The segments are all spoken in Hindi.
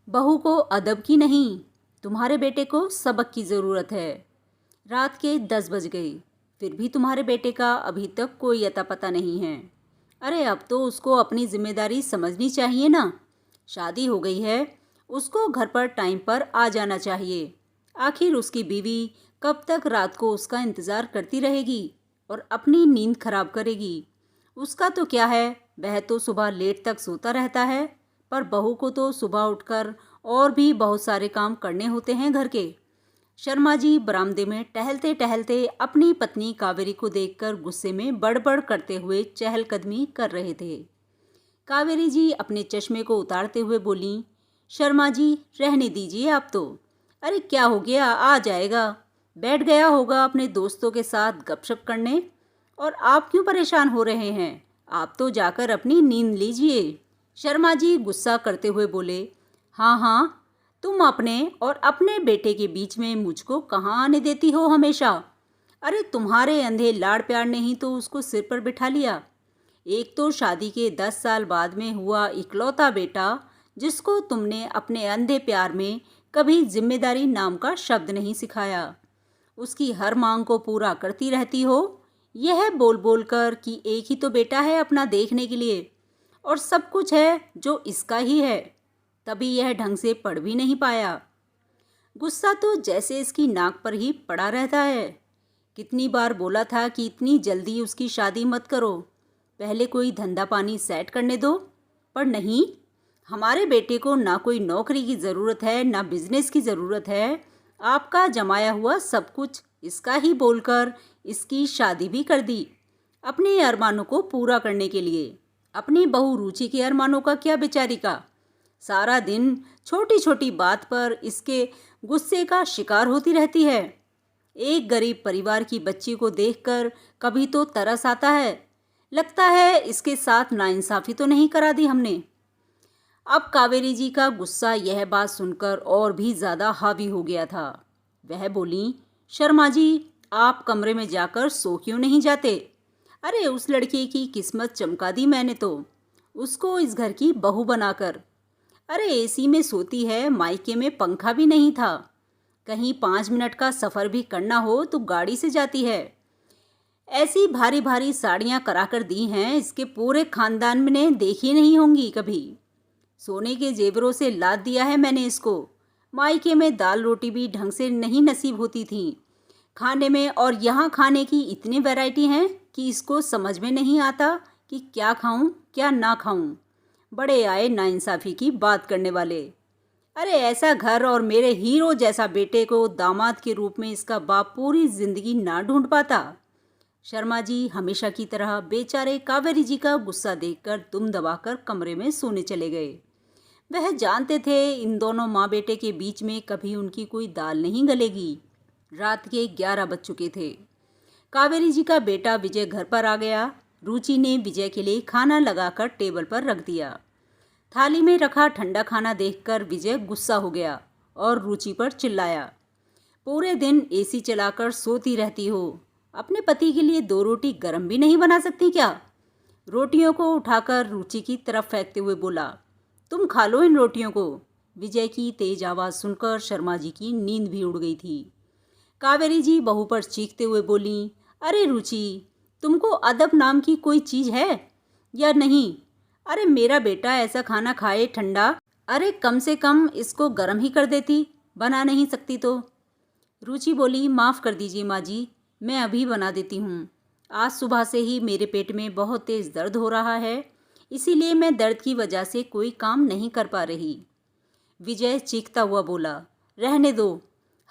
बहू को अदब की नहीं, तुम्हारे बेटे को सबक की ज़रूरत है। रात के 10 बज गए, फिर भी तुम्हारे बेटे का अभी तक कोई अता पता नहीं है। अरे अब तो उसको अपनी जिम्मेदारी समझनी चाहिए ना। शादी हो गई है, उसको घर पर टाइम पर आ जाना चाहिए। आखिर उसकी बीवी कब तक रात को उसका इंतज़ार करती रहेगी और अपनी नींद खराब करेगी। उसका तो क्या है, वह तो सुबह लेट तक सोता रहता है, पर बहू को तो सुबह उठकर और भी बहुत सारे काम करने होते हैं घर के। शर्मा जी बरामदे में टहलते टहलते अपनी पत्नी कावेरी को देखकर गुस्से में बड़बड़ करते हुए चहलकदमी कर रहे थे। कावेरी जी अपने चश्मे को उतारते हुए बोली, शर्मा जी रहने दीजिए आप तो। अरे क्या हो गया, आ जाएगा। बैठ गया होगा अपने दोस्तों के साथ गपशप करने। और आप क्यों परेशान हो रहे हैं? आप तो जाकर अपनी नींद लीजिए। शर्मा जी गुस्सा करते हुए बोले, हाँ हाँ, तुम अपने और अपने बेटे के बीच में मुझको कहाँ आने देती हो हमेशा। अरे तुम्हारे अंधे लाड़ प्यार ने ही तो उसको सिर पर बिठा लिया। एक तो शादी के 10 साल बाद में हुआ इकलौता बेटा, जिसको तुमने अपने अंधे प्यार में कभी जिम्मेदारी नाम का शब्द नहीं सिखाया। उसकी हर मांग को पूरा करती रहती हो, यह बोल बोल कर कि एक ही तो बेटा है अपना देखने के लिए और सब कुछ है जो इसका ही है। तभी यह ढंग से पढ़ भी नहीं पाया। गुस्सा तो जैसे इसकी नाक पर ही पड़ा रहता है। कितनी बार बोला था कि इतनी जल्दी उसकी शादी मत करो, पहले कोई धंधा पानी सेट करने दो। पर नहीं, हमारे बेटे को ना कोई नौकरी की ज़रूरत है ना बिजनेस की ज़रूरत है। आपका जमाया हुआ सब कुछ इसका ही बोलकर इसकी शादी भी कर दी, अपने अरमानों को पूरा करने के लिए। अपनी बहू रुचि के अरमानों का क्या बेचारी का। सारा दिन छोटी छोटी बात पर इसके गुस्से का शिकार होती रहती है। एक गरीब परिवार की बच्ची को देखकर कभी तो तरस आता है। लगता है इसके साथ नाइंसाफ़ी तो नहीं करा दी हमने। अब कावेरी जी का गुस्सा यह बात सुनकर और भी ज़्यादा हावी हो गया था। वह बोली, शर्मा जी आप कमरे में जाकर सो क्यों नहीं जाते? अरे उस लड़के की किस्मत चमका दी मैंने तो, उसको इस घर की बहू बनाकर। अरे एसी में सोती है, मायके में पंखा भी नहीं था। कहीं 5 मिनट का सफ़र भी करना हो तो गाड़ी से जाती है। ऐसी भारी भारी साड़ियाँ कराकर दी हैं, इसके पूरे खानदान में ने देखी नहीं होंगी कभी। सोने के जेवरों से लाद दिया है मैंने इसको। मायके में दाल रोटी भी ढंग से नहीं नसीब होती थी खाने में, और यहाँ खाने की इतनी वैरायटी हैं कि इसको समझ में नहीं आता कि क्या खाऊं क्या ना खाऊं। बड़े आए नाइंसाफ़ी की बात करने वाले। अरे ऐसा घर और मेरे हीरो जैसा बेटे को दामाद के रूप में इसका बाप पूरी जिंदगी ना ढूंढ पाता। शर्मा जी हमेशा की तरह बेचारे कावेरी जी का गुस्सा देखकर दुम दबाकर कमरे में सोने चले गए। वह जानते थे इन दोनों माँ बेटे के बीच में कभी उनकी कोई दाल नहीं गलेगी। रात के 11 बज चुके थे। कावेरी जी का बेटा विजय घर पर आ गया। रुचि ने विजय के लिए खाना लगाकर टेबल पर रख दिया। थाली में रखा ठंडा खाना देखकर विजय गुस्सा हो गया और रुचि पर चिल्लाया, पूरे दिन एसी चलाकर सोती रहती हो, अपने पति के लिए 2 रोटी गर्म भी नहीं बना सकती क्या? रोटियों को उठाकर रुचि की तरफ फेंकते हुए बोला, तुम खा लो इन रोटियों को। विजय की तेज आवाज़ सुनकर शर्मा जी की नींद भी उड़ गई थी। कावेरी जी बहू पर चीखते हुए बोली, अरे रुचि, तुमको अदब नाम की कोई चीज़ है या नहीं? अरे मेरा बेटा ऐसा खाना खाए ठंडा, अरे कम से कम इसको गर्म ही कर देती, बना नहीं सकती तो। रुचि बोली, माफ़ कर दीजिए माँ जी, मैं अभी बना देती हूँ। आज सुबह से ही मेरे पेट में बहुत तेज़ दर्द हो रहा है, इसीलिए मैं दर्द की वजह से कोई काम नहीं कर पा रही। विजय चीखता हुआ बोला, रहने दो,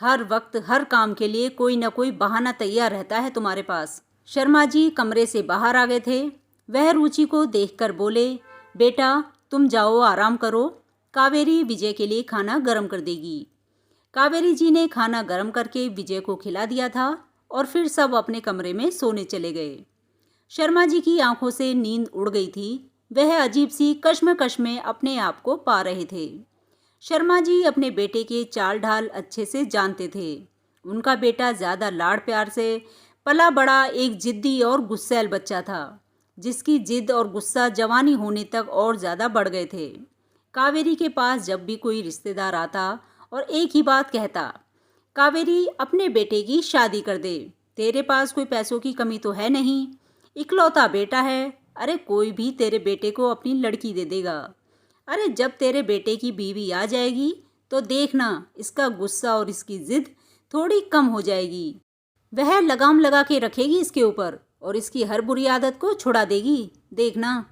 हर वक्त हर काम के लिए कोई न कोई बहाना तैयार रहता है तुम्हारे पास। शर्मा जी कमरे से बाहर आ गए थे। वह रुचि को देखकर बोले, बेटा तुम जाओ आराम करो, कावेरी विजय के लिए खाना गर्म कर देगी। कावेरी जी ने खाना गर्म करके विजय को खिला दिया था और फिर सब अपने कमरे में सोने चले गए। शर्मा जी की आंखों से नींद उड़ गई थी। वह अजीब सी कश्मकश में अपने आप को पा रहे थे। शर्मा जी अपने बेटे के चाल ढाल अच्छे से जानते थे। उनका बेटा ज़्यादा लाड़ प्यार से पला बड़ा एक जिद्दी और गुस्सैल बच्चा था, जिसकी जिद और गुस्सा जवानी होने तक और ज़्यादा बढ़ गए थे। कावेरी के पास जब भी कोई रिश्तेदार आता और एक ही बात कहता, कावेरी अपने बेटे की शादी कर दे, तेरे पास कोई पैसों की कमी तो है नहीं, इकलौता बेटा है, अरे कोई भी तेरे बेटे को अपनी लड़की दे देगा। अरे जब तेरे बेटे की बीवी आ जाएगी तो देखना इसका गुस्सा और इसकी जिद थोड़ी कम हो जाएगी, वह लगाम लगा के रखेगी इसके ऊपर और इसकी हर बुरी आदत को छुड़ा देगी, देखना।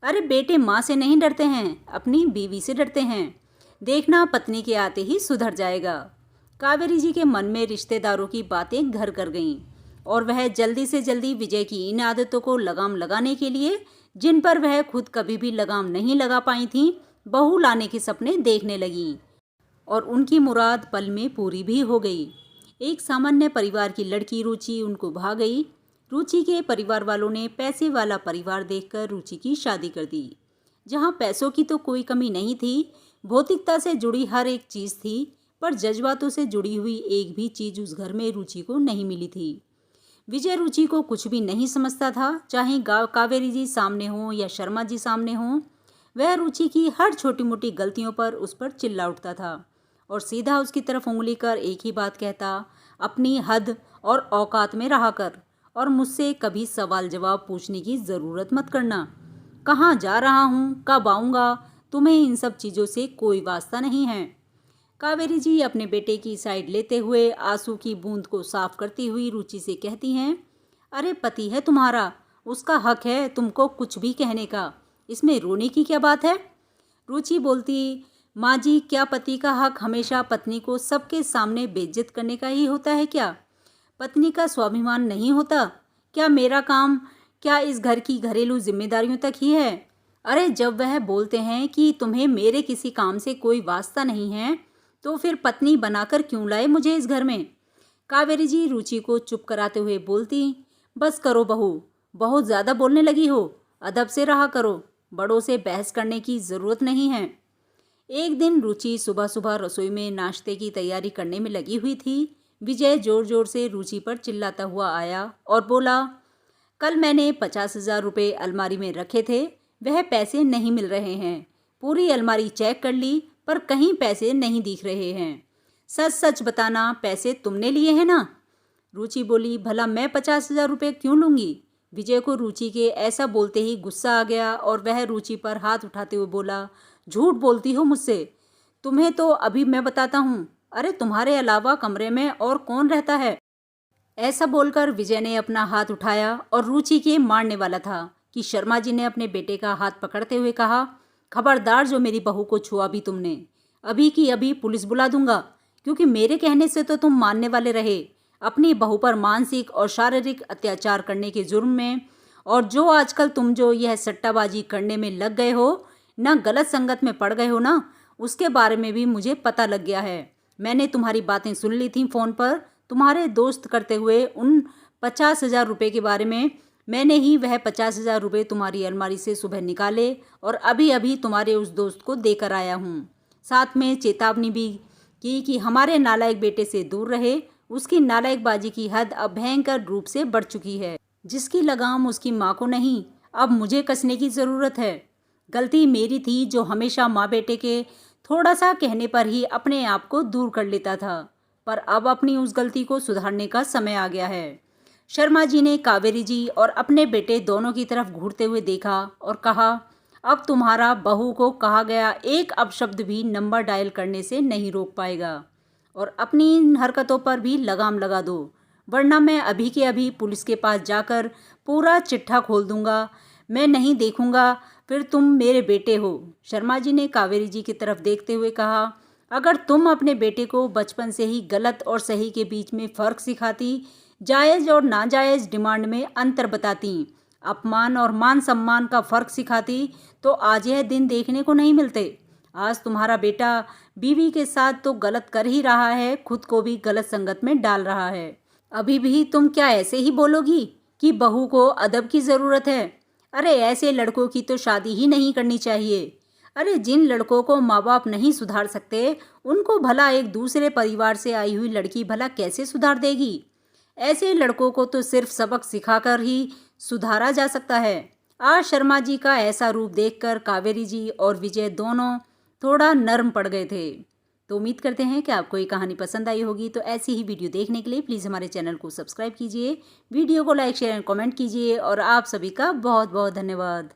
अरे बेटे माँ से नहीं डरते हैं, अपनी बीवी से डरते हैं, देखना पत्नी के आते ही सुधर जाएगा। कावेरी जी के मन में रिश्तेदारों की बातें घर कर गईं और वह जल्दी से जल्दी विजय की इन आदतों को लगाम लगाने के लिए, जिन पर वह खुद कभी भी लगाम नहीं लगा पाई थीं, बहू लाने के सपने देखने लगीं और उनकी मुराद पल में पूरी भी हो गई। एक सामान्य परिवार की लड़की रुचि उनको भा गई। रुचि के परिवार वालों ने पैसे वाला परिवार देखकर रुचि की शादी कर दी। जहाँ पैसों की तो कोई कमी नहीं थी, भौतिकता से जुड़ी हर एक चीज़ थी, पर जज्बातों से जुड़ी हुई एक भी चीज़ उस घर में रुचि को नहीं मिली थी। विजय रुचि को कुछ भी नहीं समझता था, चाहे कावेरी जी सामने हों या शर्मा जी सामने हों। वह रुचि की हर छोटी मोटी गलतियों पर उस पर चिल्ला उठता था और सीधा उसकी तरफ उंगली कर एक ही बात कहता, अपनी हद और औकात में रहा कर और मुझसे कभी सवाल जवाब पूछने की ज़रूरत मत करना। कहाँ जा रहा हूँ, कब आऊँगा, तुम्हें इन सब चीज़ों से कोई वास्ता नहीं है। कावेरी जी अपने बेटे की साइड लेते हुए आंसू की बूंद को साफ करती हुई रुचि से कहती हैं, अरे पति है तुम्हारा, उसका हक है तुमको कुछ भी कहने का, इसमें रोने की क्या बात है। रुचि बोलती, माँ जी क्या पति का हक हमेशा पत्नी को सबके सामने बेइज्जत करने का ही होता है क्या? पत्नी का स्वाभिमान नहीं होता क्या? मेरा काम क्या इस घर की घरेलू जिम्मेदारियों तक ही है? अरे जब वह बोलते हैं कि तुम्हें मेरे किसी काम से कोई वास्ता नहीं है, तो फिर पत्नी बनाकर क्यों लाए मुझे इस घर में? कावेरी जी रुचि को चुप कराते हुए बोलती, बस करो बहू, बहुत ज़्यादा बोलने लगी हो, अदब से रहा करो, बड़ों से बहस करने की ज़रूरत नहीं है। एक दिन रुचि सुबह सुबह रसोई में नाश्ते की तैयारी करने में लगी हुई थी। विजय जोर जोर से रुचि पर चिल्लाता हुआ आया और बोला, कल मैंने 50,000 रुपये अलमारी में रखे थे, वह पैसे नहीं मिल रहे हैं, पूरी अलमारी चेक कर ली पर कहीं पैसे नहीं दिख रहे हैं, सच सच बताना पैसे तुमने लिए हैं ना? रुचि बोली, भला मैं 50,000 रुपये क्यों लूँगी? विजय को रुचि के ऐसा बोलते ही गुस्सा आ गया और वह रुचि पर हाथ उठाते हुए बोला, झूठ बोलती हो मुझसे, तुम्हें तो अभी मैं बताता हूँ, अरे तुम्हारे अलावा कमरे में और कौन रहता है? ऐसा बोलकर विजय ने अपना हाथ उठाया और रुचि के मारने वाला था कि शर्मा जी ने अपने बेटे का हाथ पकड़ते हुए कहा, खबरदार जो मेरी बहू को छुआ भी तुमने, अभी की अभी पुलिस बुला दूंगा, क्योंकि मेरे कहने से तो तुम मानने वाले रहे अपनी बहू पर मानसिक और शारीरिक अत्याचार करने के जुर्म में, और जो आजकल तुम जो यह सट्टाबाजी करने में लग गए हो, ना गलत संगत में पड़ गए हो ना, उसके बारे में भी मुझे पता लग गया है। मैंने तुम्हारी बातें सुन ली थी फ़ोन पर, तुम्हारे दोस्त करते हुए उन 50,000 रुपये के बारे में। मैंने ही वह 50,000 रुपये तुम्हारी अलमारी से सुबह निकाले और अभी अभी तुम्हारे उस दोस्त को देकर आया हूँ, साथ में चेतावनी भी की कि हमारे नालायक बेटे से दूर रहे। उसकी नालायकबाजी की हद अब भयंकर रूप से बढ़ चुकी है, जिसकी लगाम उसकी माँ को नहीं, अब मुझे कसने की ज़रूरत है। गलती मेरी थी जो हमेशा माँ बेटे के थोड़ा सा कहने पर ही अपने आप को दूर कर लेता था, पर अब अपनी उस गलती को सुधारने का समय आ गया है। शर्मा जी ने कावेरी जी और अपने बेटे दोनों की तरफ घूरते हुए देखा और कहा, अब तुम्हारा बहू को कहा गया एक अपशब्द भी नंबर डायल करने से नहीं रोक पाएगा, और अपनी इन हरकतों पर भी लगाम लगा दो, वरना मैं अभी के अभी पुलिस के पास जाकर पूरा चिट्ठा खोल दूंगा। मैं नहीं देखूंगा फिर तुम मेरे बेटे हो। शर्मा जी ने कावेरी जी की तरफ देखते हुए कहा, अगर तुम अपने बेटे को बचपन से ही गलत और सही के बीच में फ़र्क सिखाती, जायज़ और नाजायज़ डिमांड में अंतर बताती, अपमान और मान सम्मान का फ़र्क सिखाती, तो आज यह दिन देखने को नहीं मिलते। आज तुम्हारा बेटा बीवी के साथ तो गलत कर ही रहा है, खुद को भी गलत संगत में डाल रहा है। अभी भी तुम क्या ऐसे ही बोलोगी कि बहू को अदब की ज़रूरत है? अरे ऐसे लड़कों की तो शादी ही नहीं करनी चाहिए। अरे जिन लड़कों को माँ बाप नहीं सुधार सकते, उनको भला एक दूसरे परिवार से आई हुई लड़की भला कैसे सुधार देगी? ऐसे लड़कों को तो सिर्फ सबक सिखाकर ही सुधारा जा सकता है। आज शर्मा जी का ऐसा रूप देखकर कावेरी जी और विजय दोनों थोड़ा नरम पड़ गए थे। तो उम्मीद करते हैं कि आपको ये कहानी पसंद आई होगी। तो ऐसी ही वीडियो देखने के लिए प्लीज़ हमारे चैनल को सब्सक्राइब कीजिए, वीडियो को लाइक शेयर एंड कमेंट कीजिए और आप सभी का बहुत बहुत धन्यवाद।